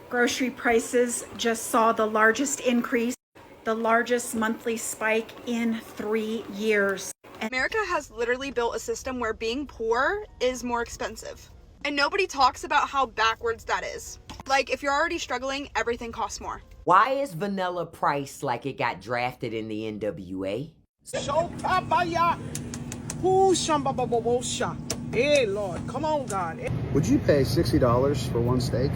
Grocery prices just saw the largest increase, the largest monthly spike in 3 years. America has literally built a system where being poor is more expensive. And nobody talks about how backwards that is. Like, if you're already struggling, everything costs more. Why is vanilla priced like it got drafted in the NWA? Hey, Lord, come on, God. Would you pay $60 for one steak?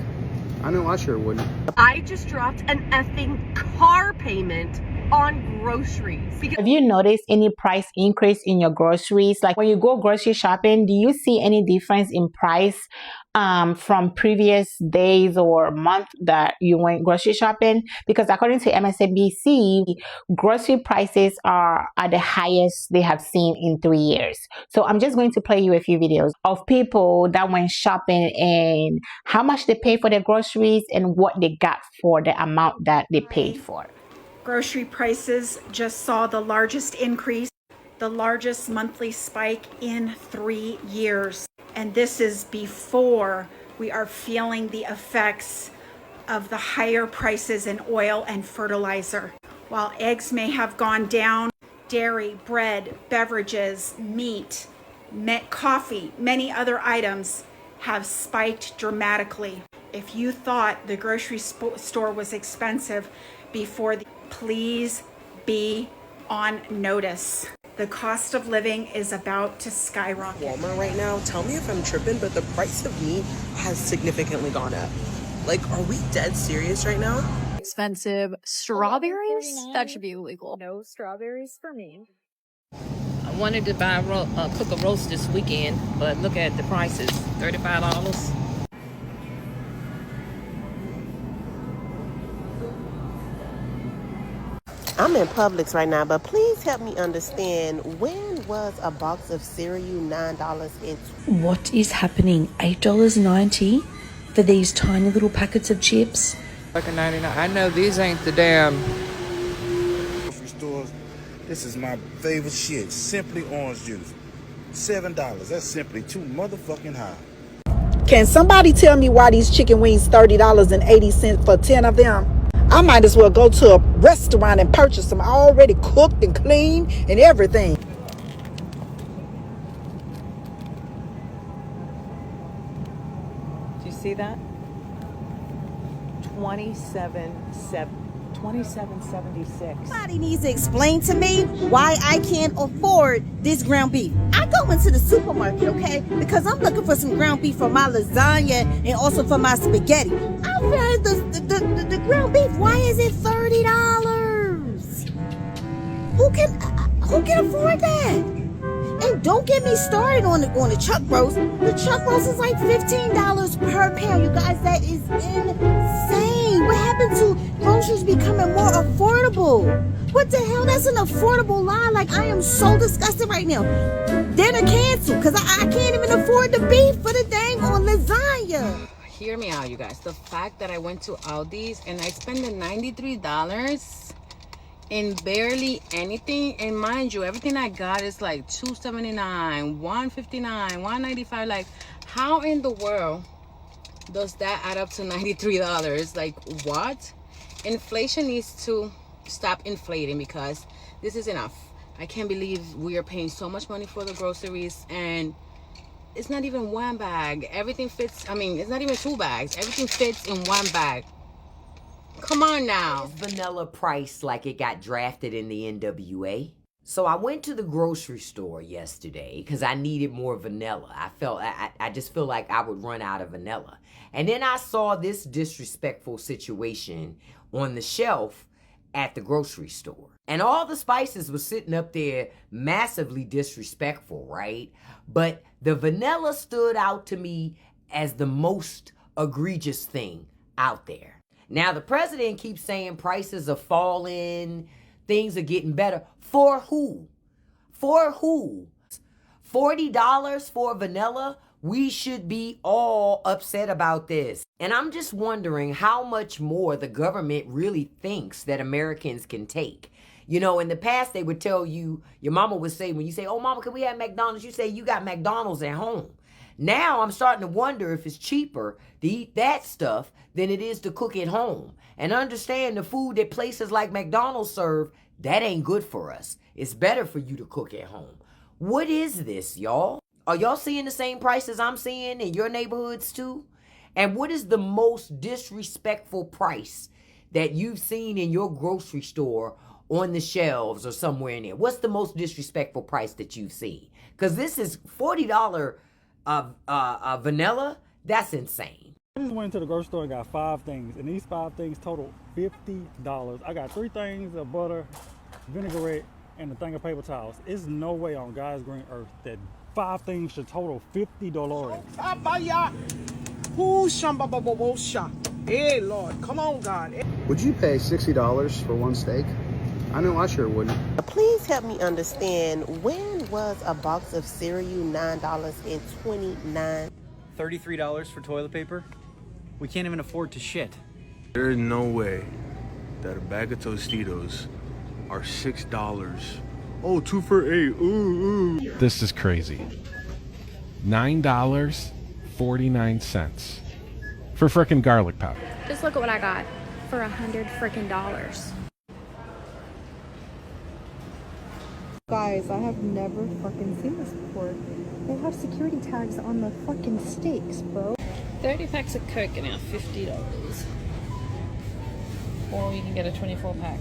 I know I sure wouldn't. I just dropped an effing car payment on groceries. Have you noticed any price increase in your groceries? Like when you go grocery shopping, do you see any difference in price from previous days or month that you went grocery shopping? Because according to MSNBC, grocery prices are at the highest they have seen in 3 years. So I'm just going to play you a few videos of people that went shopping and how much they paid for their groceries and what they got for the amount that they paid for. Grocery prices just saw the largest increase, the largest monthly spike in 3 years. And this is before we are feeling the effects of the higher prices in oil and fertilizer. While eggs may have gone down, dairy, bread, beverages, meat, coffee, many other items have spiked dramatically. If you thought the grocery store was expensive before, please be on notice. The cost of living is about to skyrocket. Walmart right now, tell me if I'm tripping, but the price of meat has significantly gone up. Like, are we dead serious right now? Expensive strawberries? That should be illegal. No strawberries for me. I wanted to buy cook a roast this weekend, but look at the prices, $35. I'm in Publix right now, but please help me understand, when was a box of cereal $9 What is happening? $8.90 for these tiny little packets of chips? Like a 99. I know these ain't the damn grocery stores. This is my favorite shit. Simply orange juice. $7. That's simply too motherfucking high. Can somebody tell me why these chicken wings $30.80 for 10 of them? I might as well go to a restaurant and purchase them already cooked and clean and everything. Do you see that? $27.76. Somebody needs to explain to me why I can't afford this ground beef. I go into the supermarket, okay, because I'm looking for some ground beef for my lasagna and also for my spaghetti. I found the ground beef. Why is it $30? Who can afford that? And don't get me started on the chuck roast. The chuck roast is like $15 per pound. You guys, that is insane. What happened to groceries becoming more affordable? What the hell? That's an affordable lie. Like, I am so disgusted right now. Dinner canceled because I can't even afford the beef for the dang on lasagna. Hear me out, you guys. The fact that I went to Aldi's and I spent the $93 in barely anything, and mind you, everything I got is like $2.79, $1.59, $1.95. Like, how in the world does that add up to $93? Like, what? Inflation needs to stop inflating, because this is enough. I can't believe we are paying so much money for the groceries and it's not even one bag. Everything fits. I mean, it's not even 2 bags. Everything fits in one bag. Come on now. Vanilla priced like it got drafted in the NWA. So I went to the grocery store yesterday because I needed more vanilla. I just feel like I would run out of vanilla. And then I saw this disrespectful situation on the shelf at the grocery store. And all the spices were sitting up there massively disrespectful, right? But the vanilla stood out to me as the most egregious thing out there. Now, the president keeps saying prices are falling, things are getting better. For who? For who? $40 for vanilla? We should be all upset about this. And I'm just wondering how much more the government really thinks that Americans can take. You know, in the past, they would tell you, your mama would say, when you say, oh, mama, can we have McDonald's? You say, you got McDonald's at home. Now I'm starting to wonder if it's cheaper to eat that stuff than it is to cook at home. And understand the food that places like McDonald's serve, that ain't good for us. It's better for you to cook at home. What is this, y'all? Are y'all seeing the same prices I'm seeing in your neighborhoods too? And what is the most disrespectful price that you've seen in your grocery store on the shelves or somewhere in there? What's the most disrespectful price that you've seen? Because this is $40 vanilla. That's insane. I just went to the grocery store and got 5 things, and these 5 things total $50. I got 3 things of butter, vinaigrette, and a thing of paper towels. There's no way on God's green earth that 5 things should total $50. Hey, Lord, come on, God. Would you pay $60 for one steak? I know I sure wouldn't. Please help me understand, when was a box of cereal $9.29? $33 for toilet paper? We can't even afford to shit. There is no way that a bag of Tostitos are $6. Oh, 2 for $8. Ooh. This is crazy. $9.49 for frickin' garlic powder. Just look at what I got for $100 frickin' dollars. Guys, I have never fucking seen this before. They have security tags on the fucking steaks, bro. 30 packs of Coke are now $50. Or you can get a 24 pack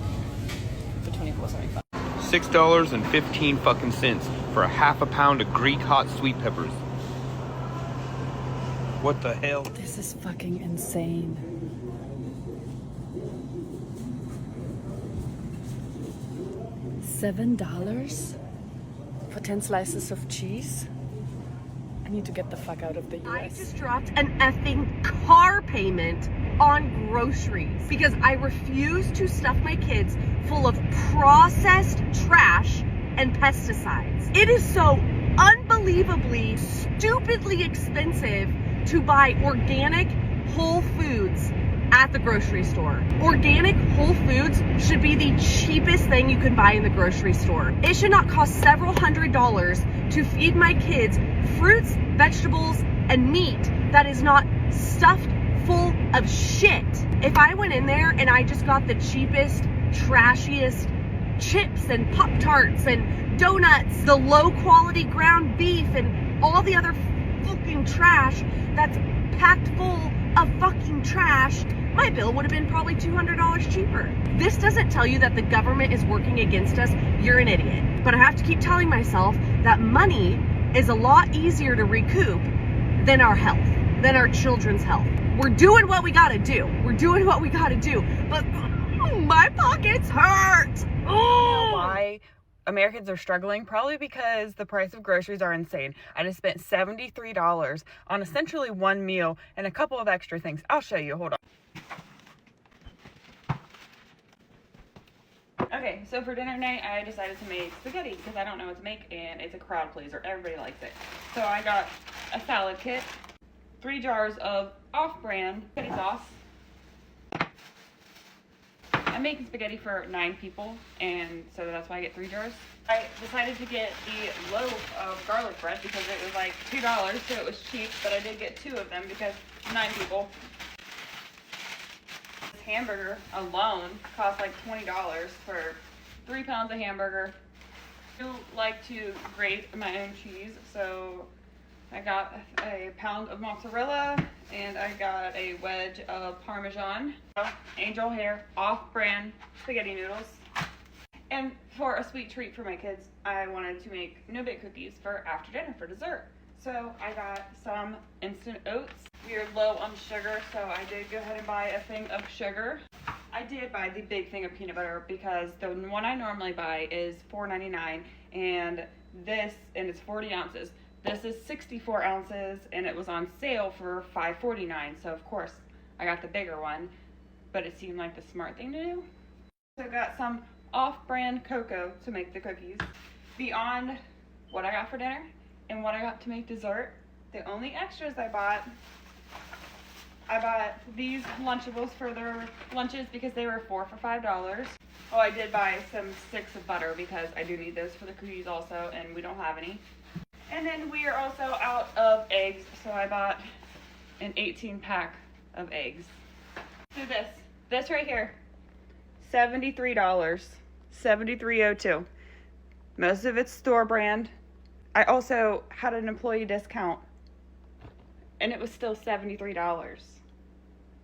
for $24.75. $6.15 fucking cents for a half a pound of Greek hot sweet peppers. What the hell? This is fucking insane. $7 for 10 slices of cheese? I need to get the fuck out of the US. I just dropped an effing car payment on groceries because I refuse to stuff my kids full of processed trash and pesticides. It is so unbelievably, stupidly expensive to buy organic whole foods at the grocery store. Organic whole foods should be the cheapest thing you can buy in the grocery store. It should not cost several $100s to feed my kids fruits, vegetables, and meat that is not stuffed full of shit. If I went in there and I just got the cheapest, trashiest chips and Pop-Tarts and donuts, the low quality ground beef and all the other fucking trash that's packed full of fucking trash, my bill would have been probably $200 cheaper. This doesn't tell you that the government is working against us. You're an idiot. But I have to keep telling myself that money is a lot easier to recoup than our health, than our children's health. We're doing what we gotta do. We're doing what we gotta do. But my pockets hurt. Oh, why Americans are struggling? Probably because the price of groceries are insane. I just spent $73 on essentially one meal and a couple of extra things. I'll show you. Hold on. Okay, so for dinner tonight, I decided to make spaghetti because I don't know what to make and it's a crowd pleaser. Everybody likes it. So I got a salad kit, 3 jars of off-brand spaghetti sauce. I'm making spaghetti for 9 people, and so that's why I get 3 jars. I decided to get the loaf of garlic bread because it was like $2, so it was cheap, but I did get 2 of them because 9 people. This hamburger alone cost like $20 for 3 pounds of hamburger. I do like to grate my own cheese, so I got a pound of mozzarella and I got a wedge of Parmesan. Angel Hair off-brand spaghetti noodles. And for a sweet treat for my kids, I wanted to make no-bake cookies for after dinner for dessert. So I got some instant oats. We are low on sugar, so I did go ahead and buy a thing of sugar. I did buy the big thing of peanut butter because the one I normally buy is $4.99 and it's 40 ounces. This is 64 ounces and it was on sale for $5.49. So of course I got the bigger one, but it seemed like the smart thing to do. So I got some off-brand cocoa to make the cookies. Beyond what I got for dinner and what I got to make dessert, the only extras I bought these Lunchables for their lunches because they were 4 for $5. Oh, I did buy some sticks of butter because I do need those for the cookies also, and we don't have any. And then we are also out of eggs, so I bought an 18-pack of eggs. Do this. This right here. $73. $73.02. Most of it's store brand. I also had an employee discount, and it was still $73.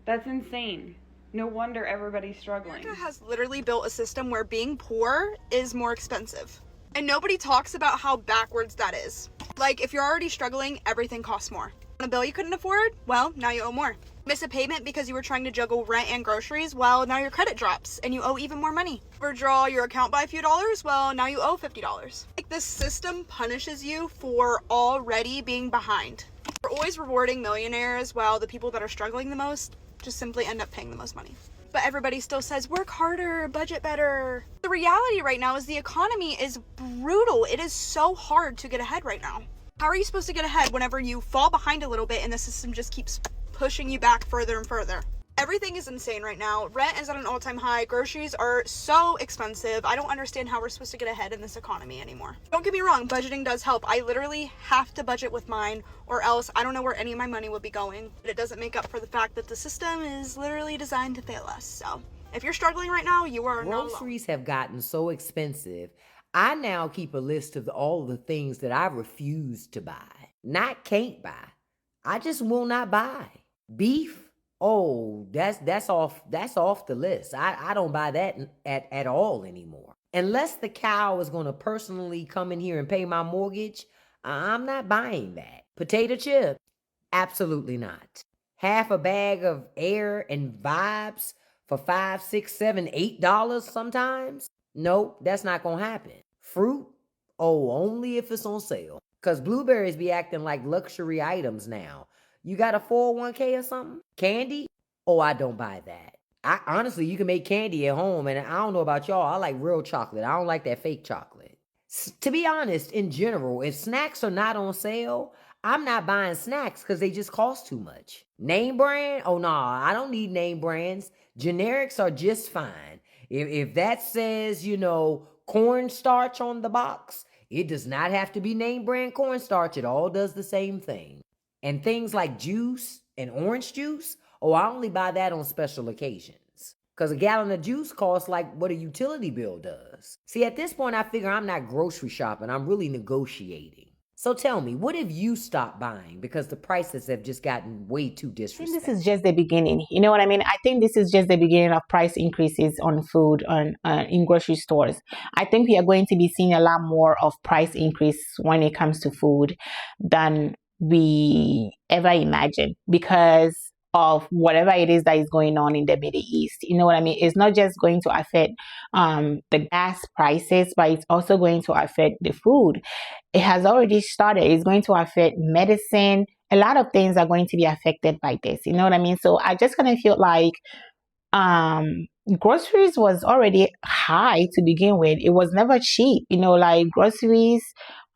That's insane. No wonder everybody's struggling. America has literally built a system where being poor is more expensive. And nobody talks about how backwards that is. Like, if you're already struggling, everything costs more. On a bill you couldn't afford? Well, now you owe more. Miss a payment because you were trying to juggle rent and groceries? Well, now your credit drops and you owe even more money. Overdraw your account by a few dollars? Well, now you owe $50. Like, this system punishes you for already being behind. We're always rewarding millionaires while the people that are struggling the most just simply end up paying the most money. But everybody still says, work harder, budget better. The reality right now is the economy is brutal. It is so hard to get ahead right now. How are you supposed to get ahead whenever you fall behind a little bit and the system just keeps pushing you back further and further? Everything is insane right now. Rent is at an all-time high. Groceries are so expensive. I don't understand how we're supposed to get ahead in this economy anymore. Don't get me wrong, budgeting does help. I literally have to budget with mine, or else I don't know where any of my money would be going. But it doesn't make up for the fact that the system is literally designed to fail us. So if you're struggling right now, you are not alone. Groceries have gotten so expensive. I now keep a list of all the things that I refuse to buy. Not can't buy. I just will not buy. Beef. Oh, that's off the list. I don't buy that at all anymore. Unless the cow is going to personally come in here and pay my mortgage, I'm not buying that. Potato chip? Absolutely not. Half a bag of air and vibes for $5, $6, $7, $8 sometimes? Nope, that's not going to happen. Fruit? Oh, only if it's on sale. Because blueberries be acting like luxury items now. You got a 401k or something? Candy? Oh, I don't buy that. Honestly, you can make candy at home, and I don't know about y'all. I like real chocolate. I don't like that fake chocolate. To be honest, in general, if snacks are not on sale, I'm not buying snacks because they just cost too much. Name brand? Oh, nah, I don't need name brands. Generics are just fine. If that says, cornstarch on the box, it does not have to be name brand cornstarch. It all does the same thing. And things like juice and orange juice, oh, I only buy that on special occasions. Because a gallon of juice costs like what a utility bill does. See, at this point, I figure I'm not grocery shopping. I'm really negotiating. So tell me, what have you stopped buying because the prices have just gotten way too disrespectful? I think this is just the beginning. You know what I mean? I think this is just the beginning of price increases on food in grocery stores. I think we are going to be seeing a lot more of price increase when it comes to food than we ever imagined because of whatever it is that is going on in the Middle East. You know what I mean? It's not just going to affect the gas prices, but it's also going to affect the food. It has already started. It's going to affect medicine. A lot of things are going to be affected by this. You know what I mean? So I just kind of feel like groceries was already high to begin with. It was never cheap. Like groceries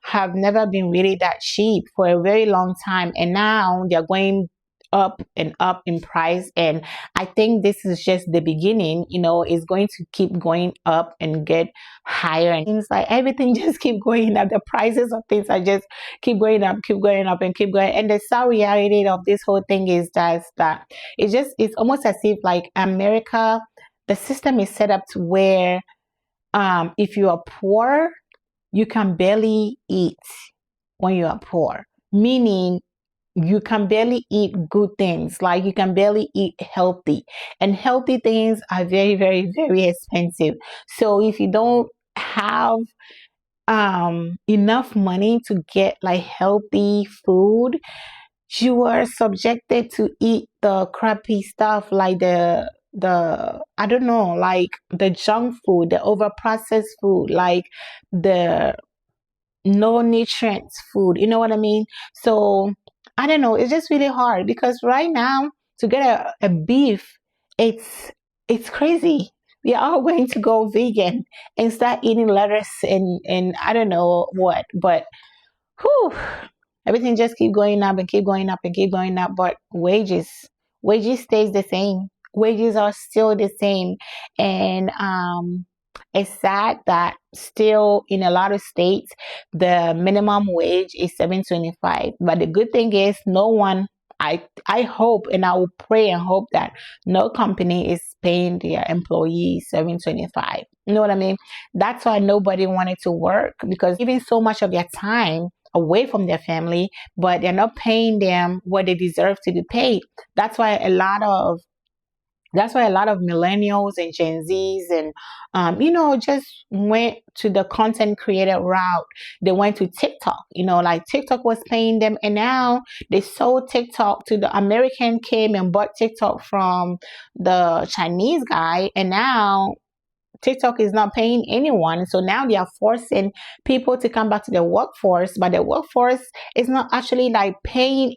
have never been really that cheap for a very long time. And now they're going up and up in price, and I think this is just the beginning. It's going to keep going up and get higher, and things like everything just keep going up. The prices of things are just keep going up and keep going. And the sad reality of this whole thing is that it's almost as if like America, the system is set up to where if you are poor, you can barely eat when you are poor, meaning you can barely eat good things. Like you can barely eat healthy, and healthy things are very, very, very expensive. So if you don't have enough money to get like healthy food, you are subjected to eat the crappy stuff, like the I don't know, like the junk food, the over processed food, like the no nutrients food. You know what I mean? So I don't know. It's just really hard because right now to get a beef, it's crazy. We are all going to go vegan and start eating lettuce and I don't know what, but whew, everything just keep going up and keep going up and keep going up. But wages stays the same. Wages are still the same, and It's sad that still in a lot of states the minimum wage is $7.25. But the good thing is no one, I hope and I will pray and hope that no company is paying their employees $7.25. You know what I mean? That's why nobody wanted to work, because giving so much of their time away from their family, but they're not paying them what they deserve to be paid. That's why a lot of millennials and Gen Zs and just went to the content creator route. They went to TikTok. Like TikTok was paying them, and now they sold TikTok to the American, came and bought TikTok from the Chinese guy, and now TikTok is not paying anyone. So now they are forcing people to come back to the workforce, but the workforce is not actually like paying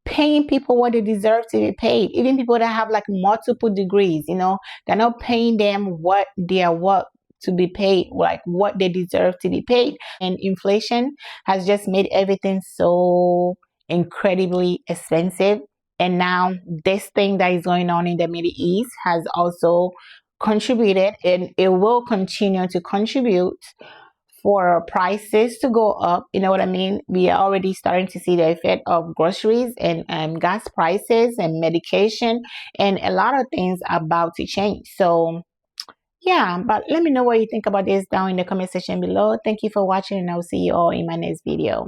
people what they deserve to be paid. Even people that have like multiple degrees, they're not paying them what their work to be paid, like what they deserve to be paid. And inflation has just made everything so incredibly expensive. And now this thing that is going on in the Middle East has also contributed, and it will continue to contribute for prices to go up. You know what I mean? We are already starting to see the effect of groceries and gas prices and medication, and a lot of things are about to change. So yeah, but let me know what you think about this down in the comment section below. Thank you for watching, and I'll see you all in my next video.